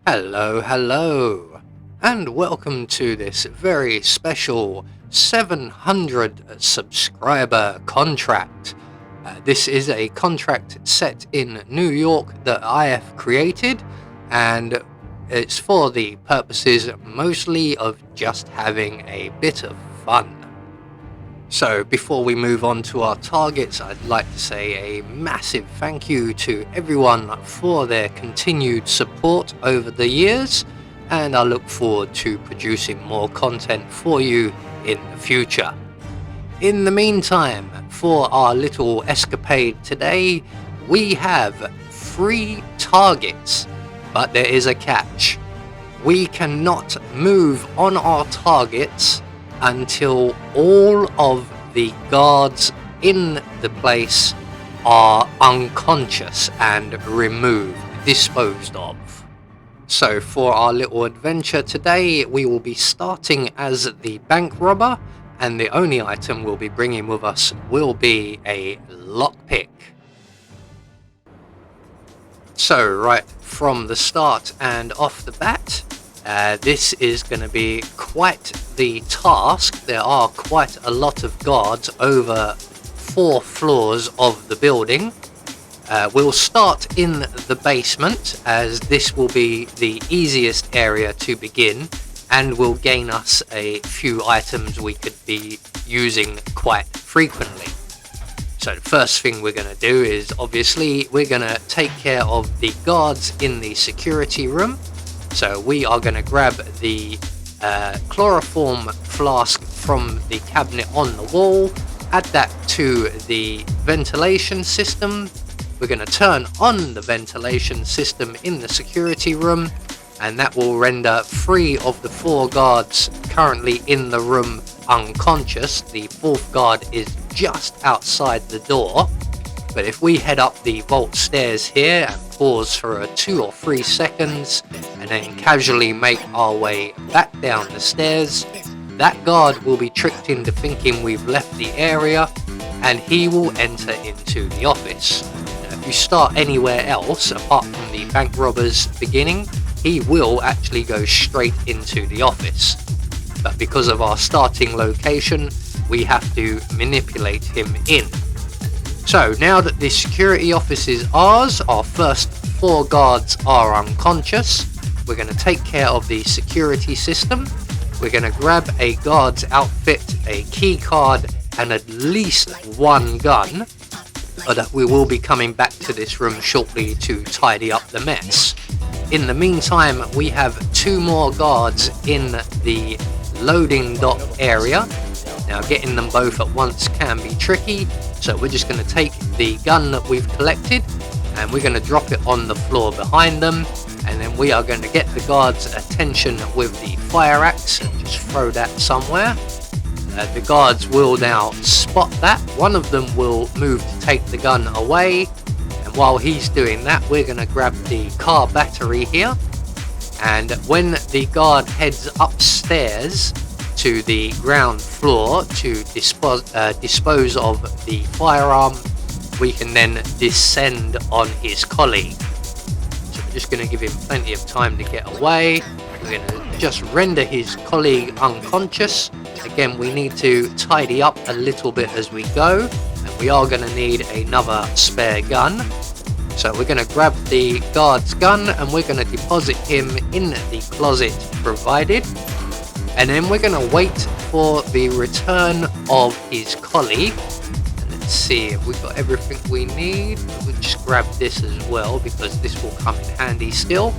Hello, and welcome to this very special 700 subscriber contract. This is a contract set in New York that I have created, and it's for the purposes mostly of just having a bit of fun. So before we move on to our targets, I'd like to say a massive thank you to everyone for their continued support over the years, and I look forward to producing more content for you in the future. In the meantime, for our little escapade today, we have 3 targets, but there is a catch. We cannot move on our targets until all of the guards in the place are unconscious and removed, disposed of. So for our little adventure today, we will be starting as the bank robber, and the only item we'll be bringing with us will be a lockpick. So right from the start and off the bat, this is going to be quite the task. There are quite a lot of guards over 4 floors of the building. We'll start in the basement, as this will be the easiest area to begin and will gain us a few items we could be using quite frequently. So the first thing we're going to do is, obviously, we're going to take care of the guards in the security room. So we are going to grab the chloroform flask from the cabinet on the wall, add that to the ventilation system. We're going to turn on the ventilation system in the security room, and that will render 3 of the 4 guards currently in the room unconscious. The 4th guard is just outside the door. But if we head up the vault stairs here and pause for 2 or 3 seconds and then casually make our way back down the stairs, that guard will be tricked into thinking we've left the area, and he will enter into the office. Now, if you start anywhere else apart from the bank robber's beginning, he will actually go straight into the office. But because of our starting location, we have to manipulate him in. So now that the security office is ours, our first 4 guards are unconscious. We're going to take care of the security system. We're going to grab a guard's outfit, a key card, and at least 1 gun. But we will be coming back to this room shortly to tidy up the mess. In the meantime, we have 2 more guards in the loading dock area. Now, getting them both at once can be tricky, so we're just going to take the gun that we've collected and we're going to drop it on the floor behind them, and then we are going to get the guards' attention with the fire axe and just throw that somewhere. The guards will now spot that. One of them will move to take the gun away, and while he's doing that, we're going to grab the car battery here, and when the guard heads upstairs to the ground floor to dispose of the firearm, we can then descend on his colleague. So we're just going to give him plenty of time to get away. We're going to just render his colleague unconscious. Again, we need to tidy up a little bit as we go, and we are going to need another spare gun. So we're going to grab the guard's gun and we're going to deposit him in the closet provided. And then we're going to wait for the return of his colleague. And let's see if we've got everything we need. We'll just grab this as well, because this will come in handy still.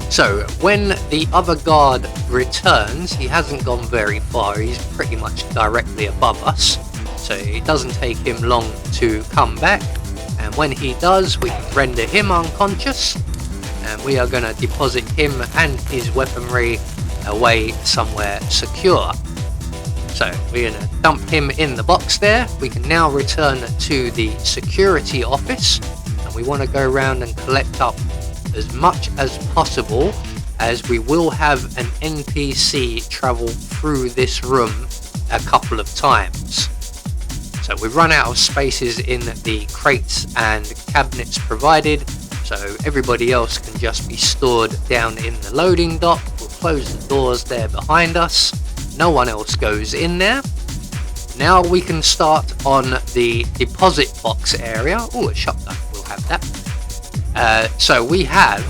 So when the other guard returns, he hasn't gone very far. He's pretty much directly above us. So it doesn't take him long to come back. And when he does, we can render him unconscious. And we are going to deposit him and his weaponry away somewhere secure. So we're going to dump him in the box there. We can now return to the security office, and we want to go around and collect up as much as possible, as we will have an NPC travel through this room a couple of times. So we've run out of spaces in the crates and cabinets provided, so So everybody else can just be stored down in the loading dock. We'll close the doors there behind us. No one else goes in there. Now we can start on the deposit box area. Oh, a shotgun, we'll have that. So we have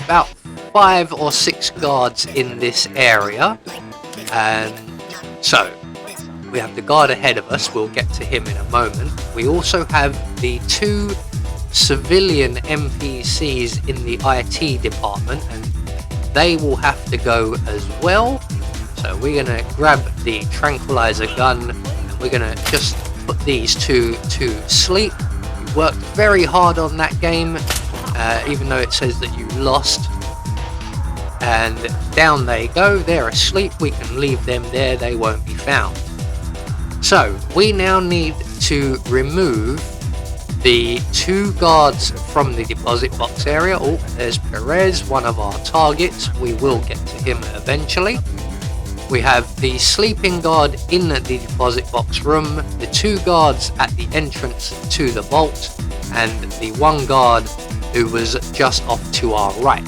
about 5 or 6 guards in this area. So we have the guard ahead of us. We'll get to him in a moment. We also have the 2 civilian NPCs in the IT department, and they will have to go as well. So we're going to grab the tranquilizer gun, and we're going to just put these 2 to sleep. We worked very hard on that game, even though it says that you lost. And down they go, they're asleep. We can leave them there, they won't be found. So we now need to remove the 2 guards from the deposit box area. Oh, there's Perez, one of our targets. We will get to him eventually. We have the sleeping guard in the deposit box room, the 2 guards at the entrance to the vault, and the 1 guard who was just off to our right.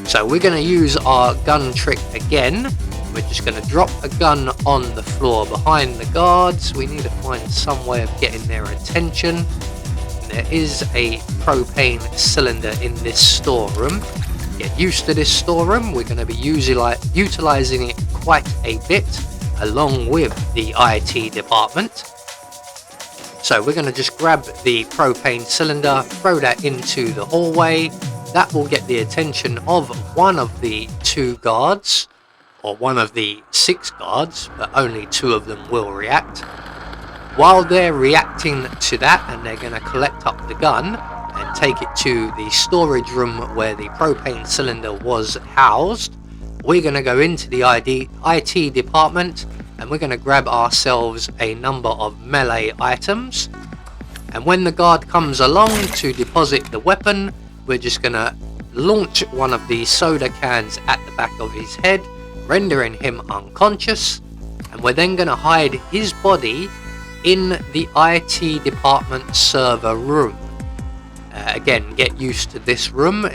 So we're going to use our gun trick again. We're just going to drop a gun on the floor behind the guards. We need to find some way of getting their attention. There is a propane cylinder in this storeroom. Get used to this storeroom. We're going to be utilizing it quite a bit along with the IT department. So we're going to just grab the propane cylinder, throw that into the hallway. That will get the attention of one of the 2 guards, or one of the 6 guards, but only 2 of them will react. While they're reacting to that, and they're going to collect up the gun and take it to the storage room where the propane cylinder was housed, we're going to go into the IT department, and we're going to grab ourselves a number of melee items. And when the guard comes along to deposit the weapon, we're just going to launch one of these soda cans at the back of his head, rendering him unconscious, and we're then going to hide his body in the IT department server room. Again, get used to this room.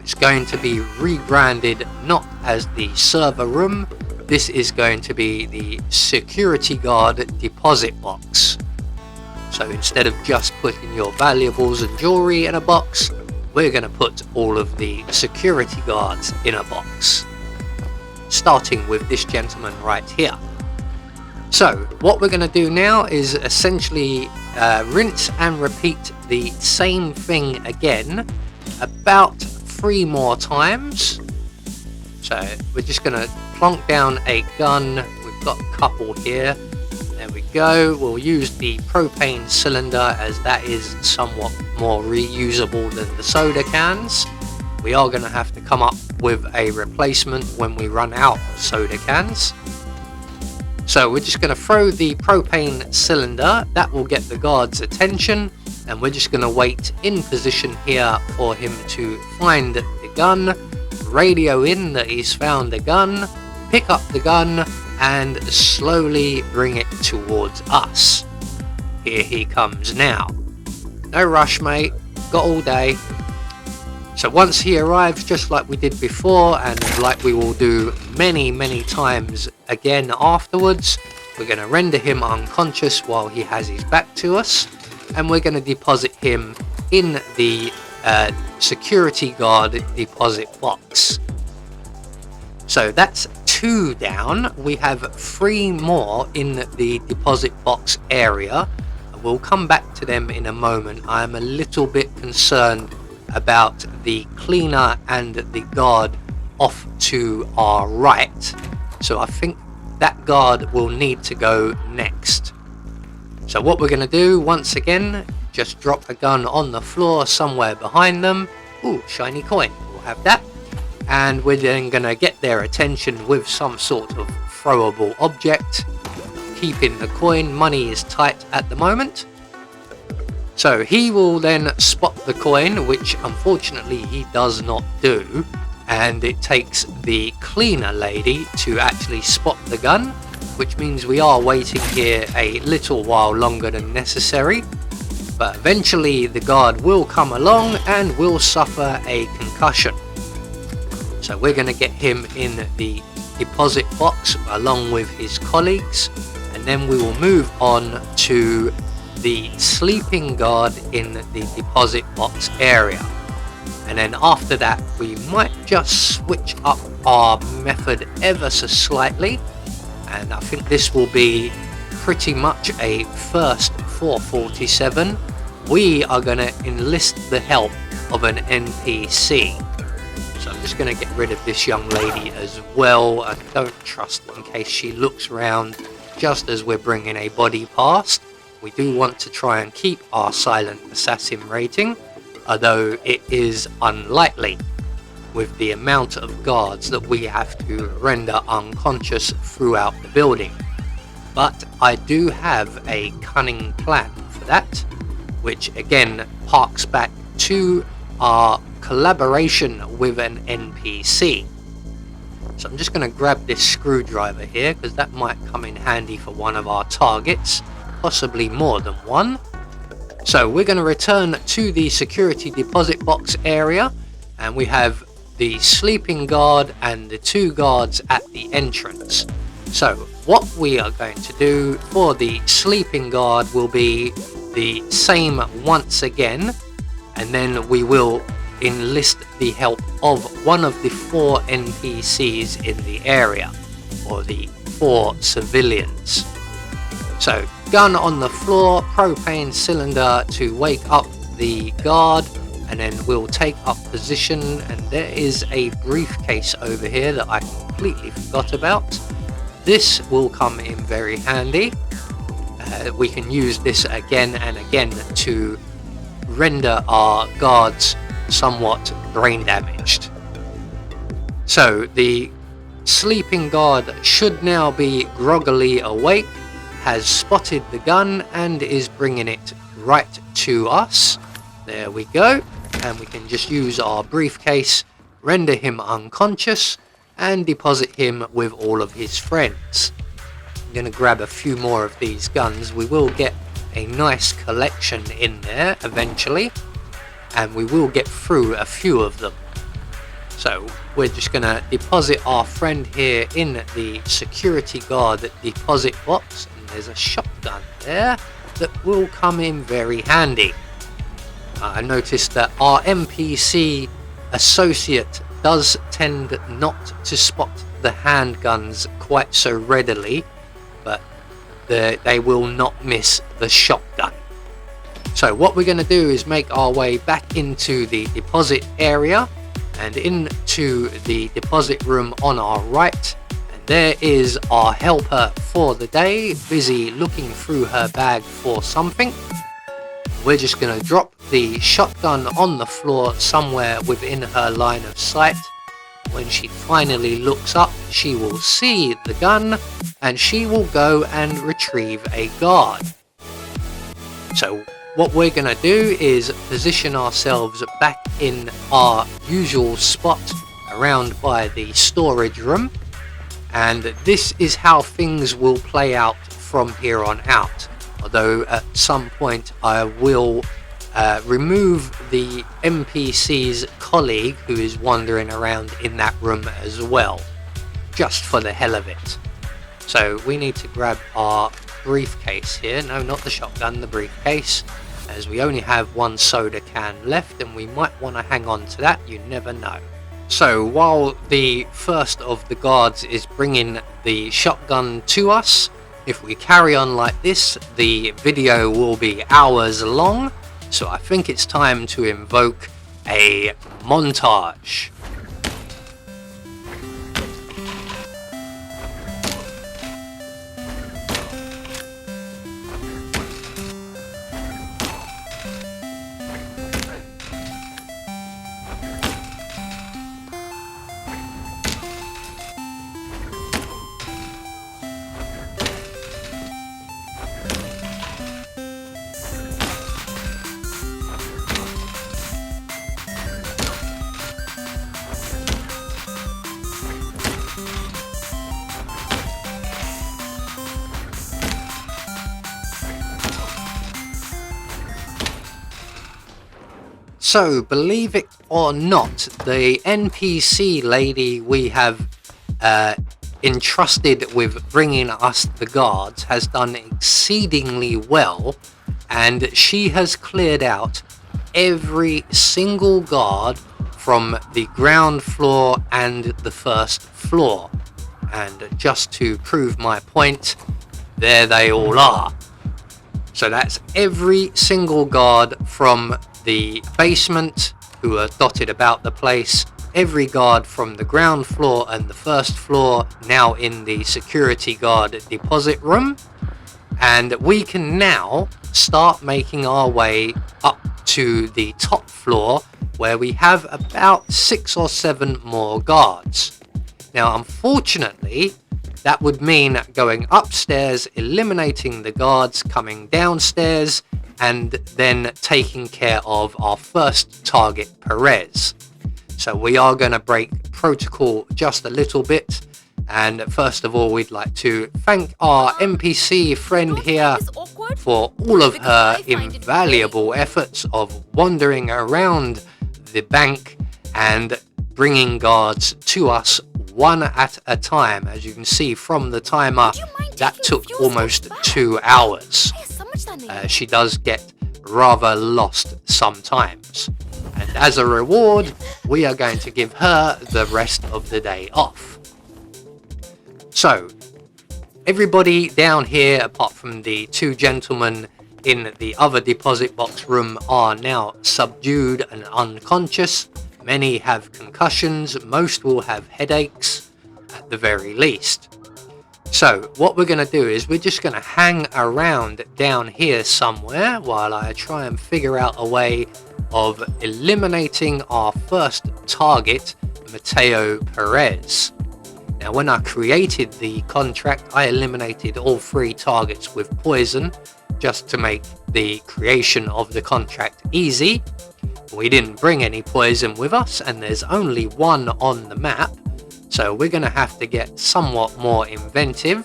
It's going to be rebranded not as the server room. This is going to be the security guard deposit box. So instead of just putting your valuables and jewelry in a box, we're going to put all of the security guards in a box. Starting with this gentleman right here. So what we're going to do now is essentially rinse and repeat the same thing again about 3 more times. So we're just going to plonk down a gun. We've got a couple here. There we go. We'll use the propane cylinder as that is somewhat more reusable than the soda cans. We are going to have to come up with a replacement when we run out of soda cans. So we're just going to throw the propane cylinder. That will get the guard's attention, and we're just going to wait in position here for him to find the gun, radio in that he's found the gun, pick up the gun, and slowly bring it towards us. Here he comes now. No rush, mate. Got all day. So once he arrives, just like we did before, and like we will do many times again afterwards, we're going to render him unconscious while he has his back to us, and we're going to deposit him in the security guard deposit box. So that's 2 down. We have 3 more in the deposit box area. We'll come back to them in a moment. I'm a little bit concerned about the cleaner and the guard off to our right. So I think that guard will need to go next. So what we're going to do, once again, just drop a gun on the floor somewhere behind them. Ooh, shiny coin. We'll have that. And we're then going to get their attention with some sort of throwable object. Keeping the coin. Money is tight at the moment. So he will then spot the coin, which unfortunately he does not do, and it takes the cleaner lady to actually spot the gun, which means we are waiting here a little while longer than necessary. But eventually the guard will come along and will suffer a concussion. So we're going to get him in the deposit box along with his colleagues, and then we will move on to the sleeping guard in the deposit box area. And then after that we might just switch up our method ever so slightly, and I think this will be pretty much a first for 47. We are going to enlist the help of an NPC. So I'm just going to get rid of this young lady as well. I don't trust in case she looks around just as we're bringing a body past. We do want to try and keep our silent assassin rating, although it is unlikely with the amount of guards that we have to render unconscious throughout the building. But I do have a cunning plan for that, which again harks back to our collaboration with an NPC. So I'm just going to grab this screwdriver here because that might come in handy for one of our targets, possibly more than one. So we're going to return to the security deposit box area, and we have the sleeping guard and the 2 guards at the entrance. So what we are going to do for the sleeping guard will be the same once again, and then we will enlist the help of one of the 4 NPCs in the area, or the 4 civilians. So gun on the floor, propane cylinder to wake up the guard, and then we'll take up position. And there is a briefcase over here that I completely forgot about. This will come in very handy. We can use this again and again to render our guards somewhat brain damaged. So the sleeping guard should now be groggily awake, has spotted the gun and is bringing it right to us. There we go, and we can just use our briefcase, render him unconscious, and deposit him with all of his friends. I'm going to grab a few more of these guns. We will get a nice collection in there eventually, and we will get through a few of them. So we're just going to deposit our friend here in the security guard deposit box, and there's a shotgun there that will come in very handy. I noticed that our NPC associate does tend not to spot the handguns quite so readily, but they will not miss the shotgun. So what we're going to do is make our way back into the deposit area and into the deposit room on our right, and there is our helper for the day, busy looking through her bag for something. We're just going to drop the shotgun on the floor somewhere within her line of sight. When she finally looks up, she will see the gun and she will go and retrieve a guard. So what we're going to do is position ourselves back in our usual spot around by the storage room, and this is how things will play out from here on out. Although at some point I will remove the NPC's colleague who is wandering around in that room as well, just for the hell of it. So we need to grab our briefcase here. No, not the shotgun, the briefcase, as we only have 1 soda can left and we might want to hang on to that, you never know. So while the first of the guards is bringing the shotgun to us, if we carry on like this, the video will be hours long, so I think it's time to invoke a montage. So, believe it or not, the NPC lady we have entrusted with bringing us the guards has done exceedingly well, and she has cleared out every single guard from the ground floor and the first floor. And just to prove my point, there they all are. So that's every single guard from the basement who are dotted about the place, every guard from the ground floor and the first floor now in the security guard deposit room, and we can now start making our way up to the top floor where we have about 6 or 7 more guards. Now unfortunately that would mean going upstairs, eliminating the guards, coming downstairs, and then taking care of our first target, Perez. So we are going to break protocol just a little bit. And first of all, we'd like to thank our NPC friend here for all of her invaluable efforts of wandering around the bank and bringing guards to us one at a time. As you can see from the timer, that took almost 2 hours. She does get rather lost sometimes, and as a reward we are going to give her the rest of the day off. So everybody down here apart from the 2 gentlemen in the other deposit box room are now subdued and unconscious. Many have concussions, most will have headaches at the very least. So what we're going to do is we're just going to hang around down here somewhere while I try and figure out a way of eliminating our first target, Mateo Perez. Now when I created the contract, I eliminated all 3 targets with poison just to make the creation of the contract easy. We didn't bring any poison with us, and there's only 1 on the map, so we're going to have to get somewhat more inventive.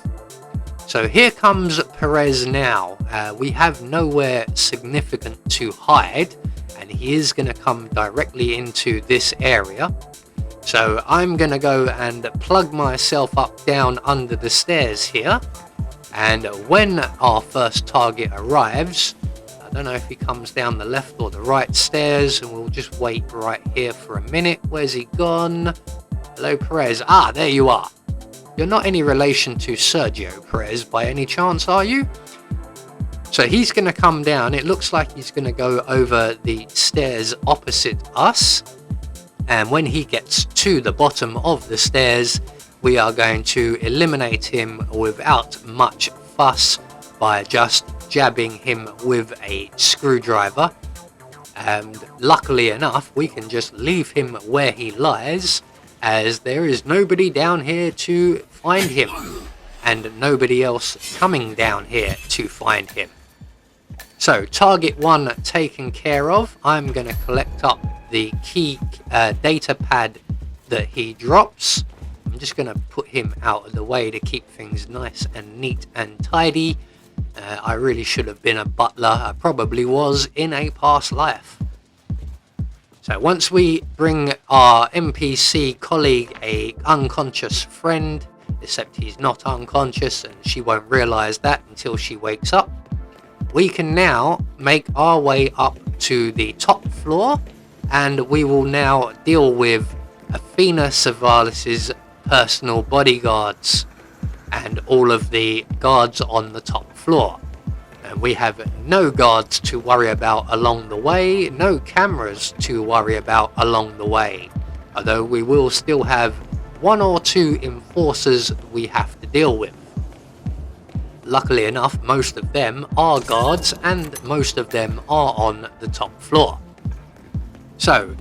So here comes Perez now. We have nowhere significant to hide, and he is going to come directly into this area. So I'm going to go and plug myself up down under the stairs here, and when our first target arrives, I don't know if he comes down the left or the right stairs, and we'll just wait right here for a minute. Where's he gone? Hello, Perez. Ah, there you are. You're not any relation to Sergio Perez by any chance, are you? So he's going to come down. It looks like he's going to go over the stairs opposite us. And when he gets to the bottom of the stairs, we are going to eliminate him without much fuss by just jabbing him with a screwdriver. And luckily enough, we can just leave him where he lies, as there is nobody down here to find him and nobody else coming down here to find him. So target 1 taken care of. I'm going to collect up the key data pad that he drops. I'm just going to put him out of the way to keep things nice and neat and tidy. I really should have been a butler. I probably was in a past life. So once we bring our NPC colleague a unconscious friend, except he's not unconscious and she won't realize that until she wakes up, we can now make our way up to the top floor, and we will now deal with Athena Savalas's personal bodyguards and all of the guards on the top floor. And we have no guards to worry about along the way, no cameras to worry about along the way, although we will still have 1 or 2 enforcers we have to deal with. Luckily enough, most of them are guards and most of them are on the top floor. So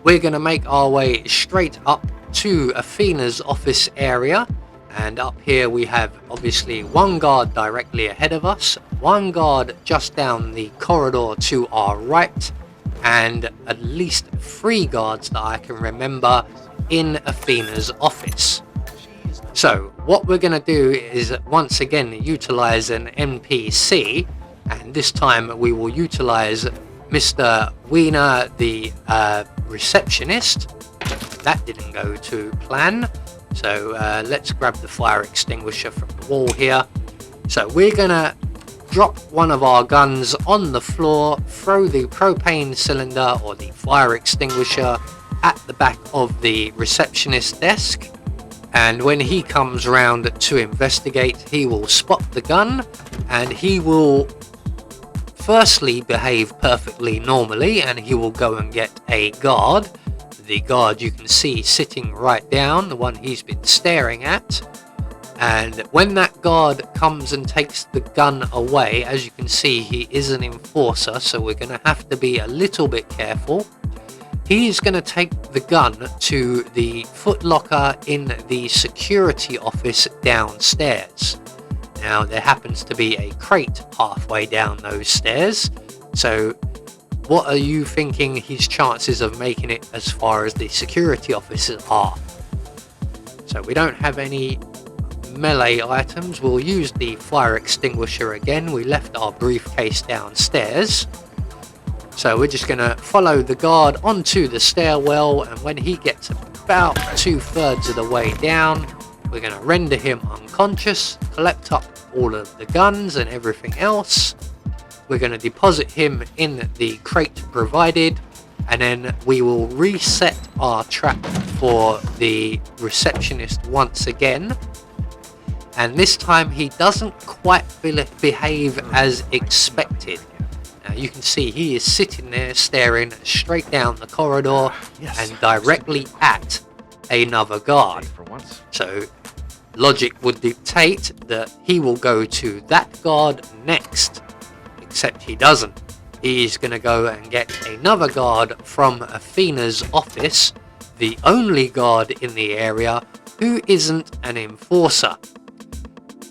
we're going to make our way straight up to Athena's office area, and up here we have obviously 1 guard directly ahead of us, 1 guard just down the corridor to our right, and at least 3 guards that I can remember in Athena's office. So what we're going to do is once again utilize an NPC, and this time we will utilize Mr. Wiener, the receptionist. That didn't go to plan. So let's grab the fire extinguisher from the wall here. So we're gonna drop one of our guns on the floor, throw the propane cylinder or the fire extinguisher at the back of the receptionist desk, and when he comes round to investigate, he will spot the gun and he will firstly behave perfectly normally, and he will go and get a guard. The guard you can see sitting right down, the one he's been staring at. And when that guard comes and takes the gun away, as you can see, he is an enforcer, so we're going to have to be a little bit careful. He's going to take the gun to the footlocker in the security office downstairs. Now, there happens to be a crate halfway down those stairs, so what are you thinking his chances of making it as far as the security officers are? So we don't have any melee items. We'll use the fire extinguisher again. We left our briefcase downstairs, so we're just going to follow the guard onto the stairwell, and when he gets about 2/3 of the way down, we're going to render him unconscious, collect up all of the guns and everything else. We're going to deposit him in the crate provided, and then we will reset our trap for the receptionist once again. And this time he doesn't quite behave as expected. Now you can see he is sitting there staring straight down the corridor and directly at another guard. So logic would dictate that he will go to that guard next, except he doesn't. He's going to go and get another guard from Athena's office, the only guard in the area who isn't an enforcer.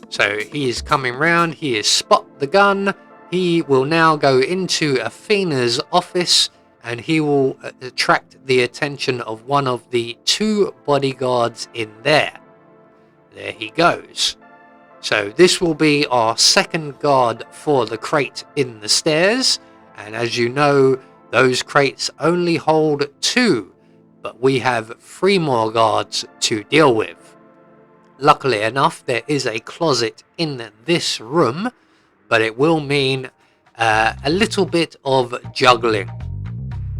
So he is coming round, he has spot the gun, he will now go into Athena's office and he will attract the attention of one of the 2 bodyguards in there. There he goes. So this will be our second guard for the crate in the stairs, and as you know, those crates only hold 2, but we have 3 more guards to deal with. Luckily enough, there is a closet in this room, but it will mean a little bit of juggling.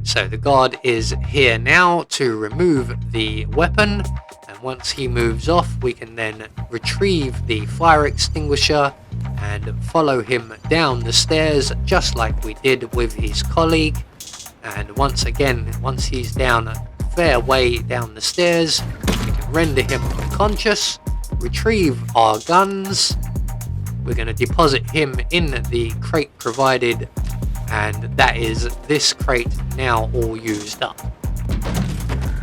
So the guard is here now to remove the weapon, and once he moves off, we can then retrieve the fire extinguisher and follow him down the stairs just like we did with his colleague. And once again, once he's down a fair way down the stairs, we can render him unconscious, retrieve our guns. We're going to deposit him in the crate provided, and that is this crate now all used up.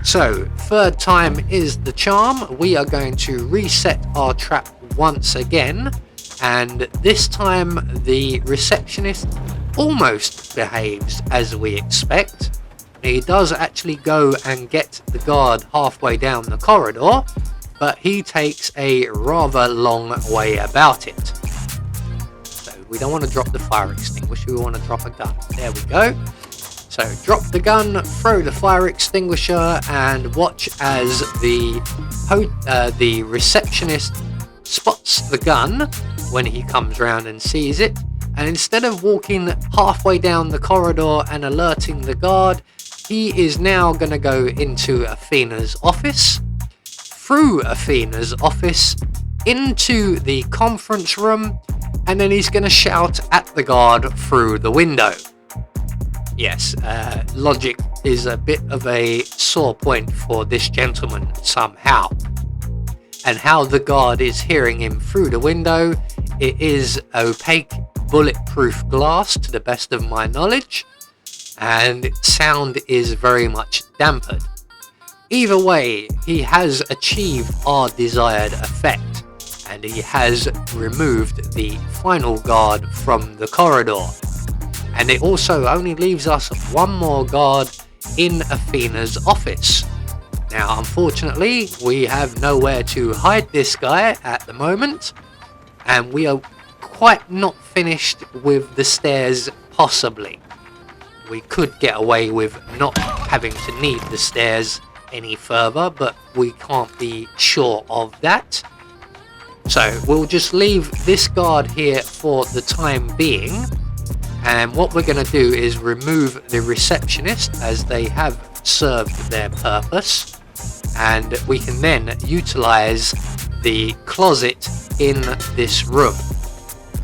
So 3rd time is the charm. We are going to reset our trap once again, and this time the receptionist almost behaves as we expect. He does actually go and get the guard halfway down the corridor, but he takes a rather long way about it. So we don't want to drop the fire extinguisher, we want to drop a gun. There we go. So drop the gun, throw the fire extinguisher, and watch as the receptionist spots the gun when he comes round and sees it. And instead of walking halfway down the corridor and alerting the guard, he is now going to go into Athena's office, through Athena's office, into the conference room, and then he's going to shout at the guard through the window. Yes, logic is a bit of a sore point for this gentleman somehow. And how the guard is hearing him through the window, it is opaque, bulletproof glass to the best of my knowledge, and sound is very much dampened. Either way, he has achieved our desired effect, and he has removed the final guard from the corridor. And it also only leaves us 1 more guard in Athena's office. Now, unfortunately, we have nowhere to hide this guy at the moment, and we are quite not finished with the stairs, possibly. we could get away with not having to need the stairs any further, but we can't be sure of that. So we'll just leave this guard here for the time being, and what we're going to do is remove the receptionist, as they have served their purpose, and we can then utilize the closet in this room.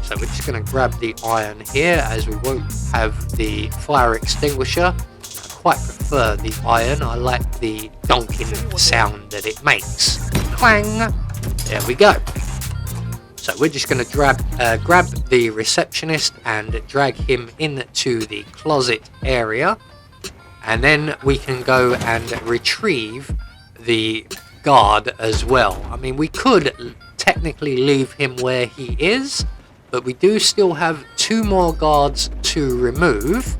So we're just going to grab the iron here, as we won't have the fire extinguisher. I quite prefer the iron. I like the donking sound that it makes. Clang! There we go. So we're just going to grab the receptionist and drag him into the closet area, and then we can go and retrieve the guard as well. I mean, we could technically leave him where he is, but we do still have 2 more guards to remove,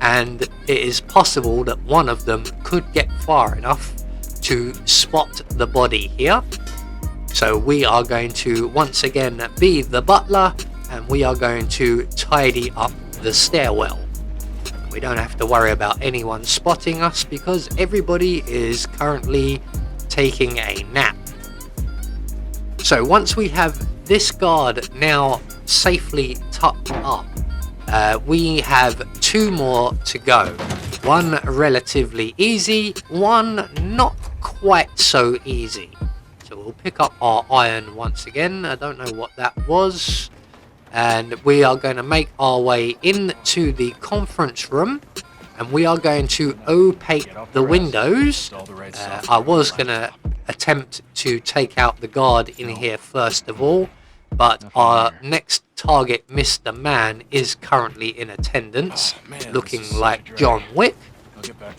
and it is possible that one of them could get far enough to spot the body here. So we are going to once again be the butler, and we are going to tidy up the stairwell. We don't have to worry about anyone spotting us because everybody is currently taking a nap. So once we have this guard now safely tucked up, we have 2 more to go. One relatively easy, one not quite so easy. So we'll pick up our iron once again. I don't know what that was. And we are going to make our way into the conference room, and we are going to opaque the windows. I was going to attempt to take out the guard in here first of all, but our next target, Mr. Man, is currently in attendance, looking like John Wick.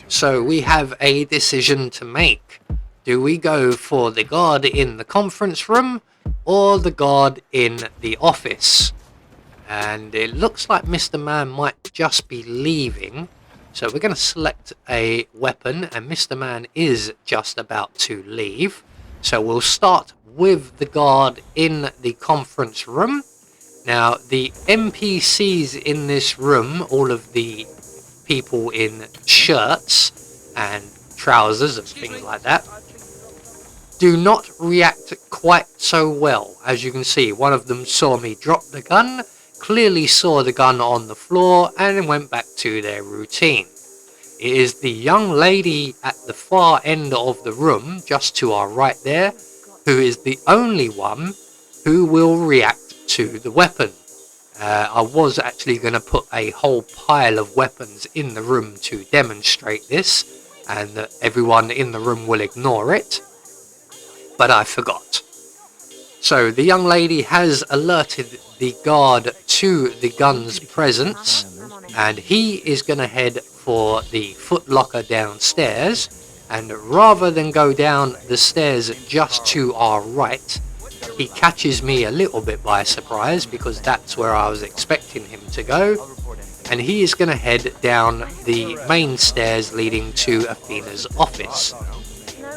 So we have a decision to make. Do we go for the guard in the conference room or the guard in the office? And it looks like Mr. Man might just be leaving. So we're going to select a weapon, and Mr. Man is just about to leave. So we'll start with the guard in the conference room. Now, the NPCs in this room, all of the people in shirts and trousers and things like that, do not react quite so well. As you can see, one of them saw me drop the gun, clearly saw the gun on the floor, and went back to their routine. It is the young lady at the far end of the room, just to our right there, who is the only one who will react to the weapon. I was actually going to put a whole pile of weapons in the room to demonstrate this, and that everyone in the room will ignore it, but I forgot. So the young lady has alerted the guard to the gun's presence, and he is going to head for the footlocker downstairs, and rather than go down the stairs just to our right, he catches me a little bit by surprise, because that's where I was expecting him to go, and he is going to head down the main stairs leading to Athena's office.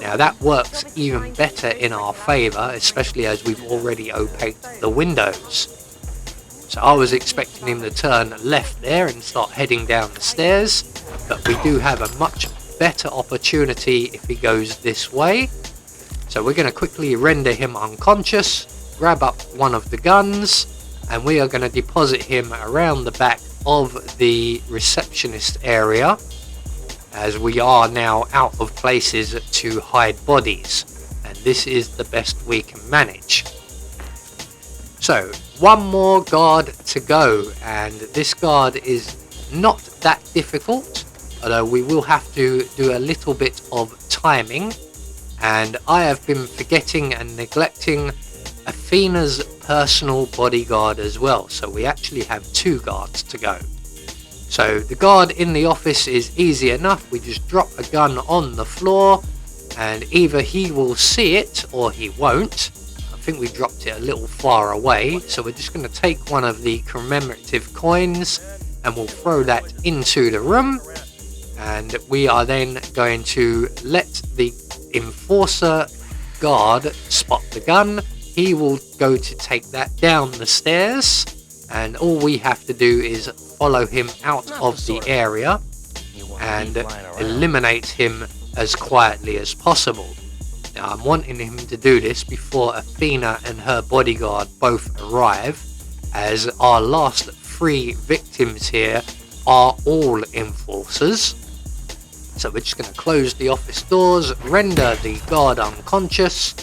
Now that works even better in our favour, especially as we've already opaqued the windows. So I was expecting him to turn left there and start heading down the stairs, but we do have a much better opportunity if he goes this way. So we're going to quickly render him unconscious, grab up one of the guns, and we are going to deposit him around the back of the receptionist area, as we are now out of places to hide bodies, and this is the best we can manage. So one more guard to go, and this guard is not that difficult, although we will have to do a little bit of timing, and I have been forgetting and neglecting Athena's personal bodyguard as well, so we actually have 2 guards to go. So the guard in the office is easy enough. We just drop a gun on the floor, and either he will see it or he won't. I think we dropped it a little far away, so we're just going to take one of the commemorative coins and we'll throw that into the room, and we are then going to let the enforcer guard spot the gun. He will go to take that down the stairs, and all we have to do is follow him out of the area. and eliminate him as quietly as possible. Now, I'm wanting him to do this before Athena and her bodyguard both arrive, as our last 3 victims here are all enforcers. So we're just going to close the office doors, render the guard unconscious,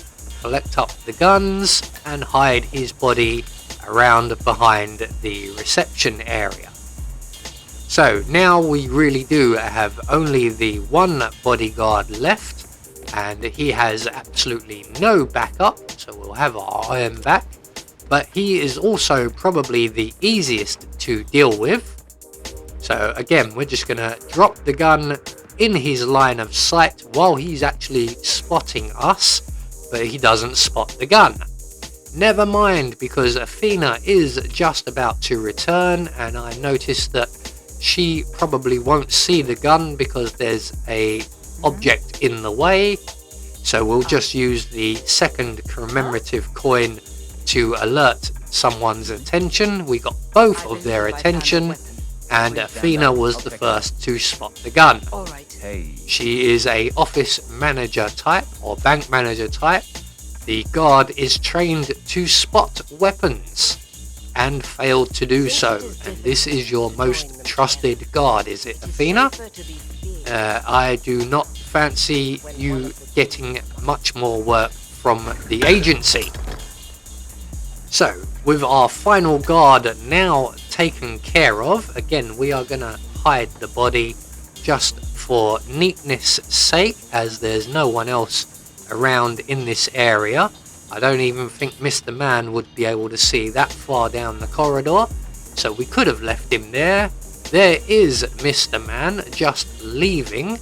collect up the guns, and hide his body around behind the reception area. So now we really do have only the 1 bodyguard left, and he has absolutely no backup, so we'll have our iron back. But he is also probably the easiest to deal with. So again, we're just going to drop the gun in his line of sight while he's actually spotting us, but he doesn't spot the gun. Never mind, because Athena is just about to return, and I noticed that she probably won't see the gun because there's a object in the way. So we'll just use the second commemorative coin to alert someone's attention. We got both of their attention, and Athena was the first to spot the gun. She is a office manager type or bank manager type. The guard is trained to spot weapons and failed to do so, and this is your most trusted guard, is it, Athena? I do not fancy you getting much more work from the agency. So, with our final guard now taken care of, again we are going to hide the body just for neatness sake, as there's no one else around in this area. I don't even think Mr. Man would be able to see that far down the corridor, so we could have left him there. There is Mr. Man just leaving,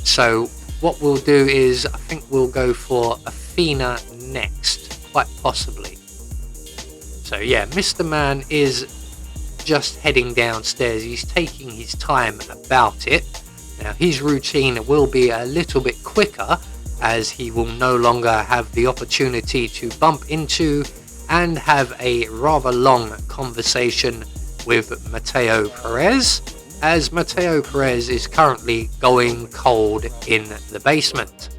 so what we'll do is I think we'll go for Athena next, quite possibly. So yeah, Mr. Man is just heading downstairs. He's taking his time about it. Now his routine will be a little bit quicker, as he will no longer have the opportunity to bump into and have a rather long conversation with Mateo Perez, as Mateo Perez is currently going cold in the basement.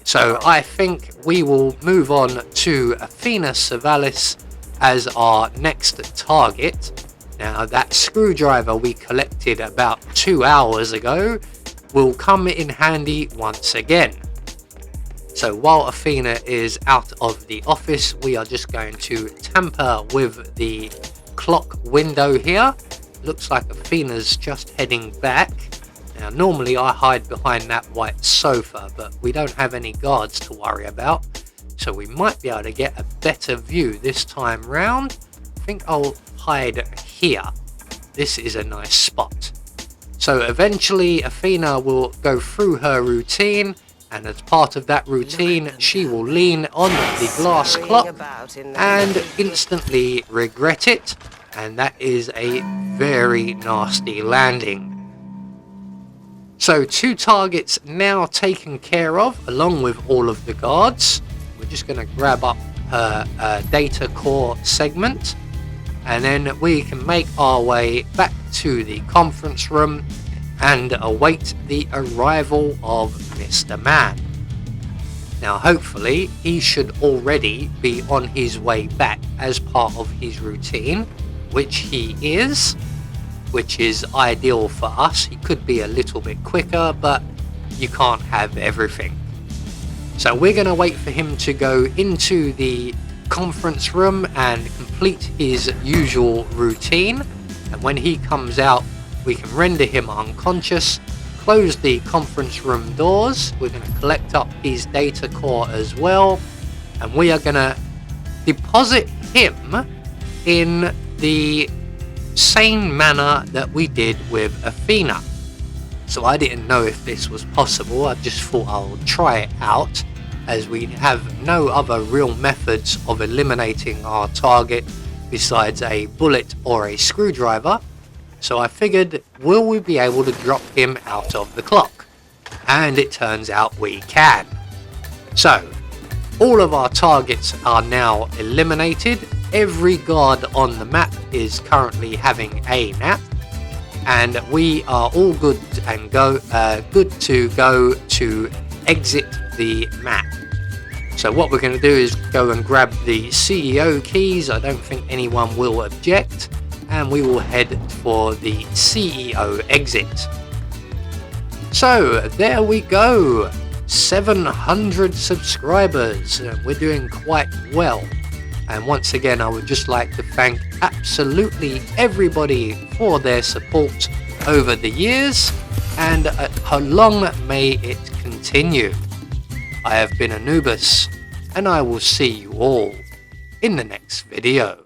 So I think we will move on to Athena Savalis as our next target. Now that screwdriver we collected about 2 hours ago will come in handy once again. So while Athena is out of the office, we are just going to tamper with the clock window here. Looks like Athena's just heading back. Now normally I hide behind that white sofa, but we don't have any guards to worry about, so we might be able to get a better view this time round. I think I'll hide here. This is a nice spot. So eventually Athena will go through her routine, and as part of that routine she will lean on the glass clock and instantly regret it, and that is a very nasty landing. So 2 targets now taken care of, along with all of the guards. We're just going to grab up her data core segment, and then we can make our way back to the conference room and await the arrival of Mr. Man. Now hopefully he should already be on his way back as part of his routine, which he is, which is ideal for us. He could be a little bit quicker, but you can't have everything. So we're going to wait for him to go into the conference room and complete his usual routine, and when he comes out we can render him unconscious, close the conference room doors. We're going to collect up his data core as well, and we are going to deposit him in the same manner that we did with Athena. So I didn't know if this was possible. I just thought I'll try it out, as we have no other real methods of eliminating our target besides a bullet or a screwdriver. So I figured, will we be able to drop him out of the clock? And it turns out we can. So all of our targets are now eliminated. Every guard on the map is currently having a nap. and we are all good and good to go to exit the map. So what we're going to do is go and grab the CEO keys. I don't think anyone will object, and we will head for the CEO exit. So there we go, 700 subscribers. We're doing quite well. And once again, I would just like to thank absolutely everybody for their support over the years, and how long may it continue. I have been Anubis, and I will see you all in the next video.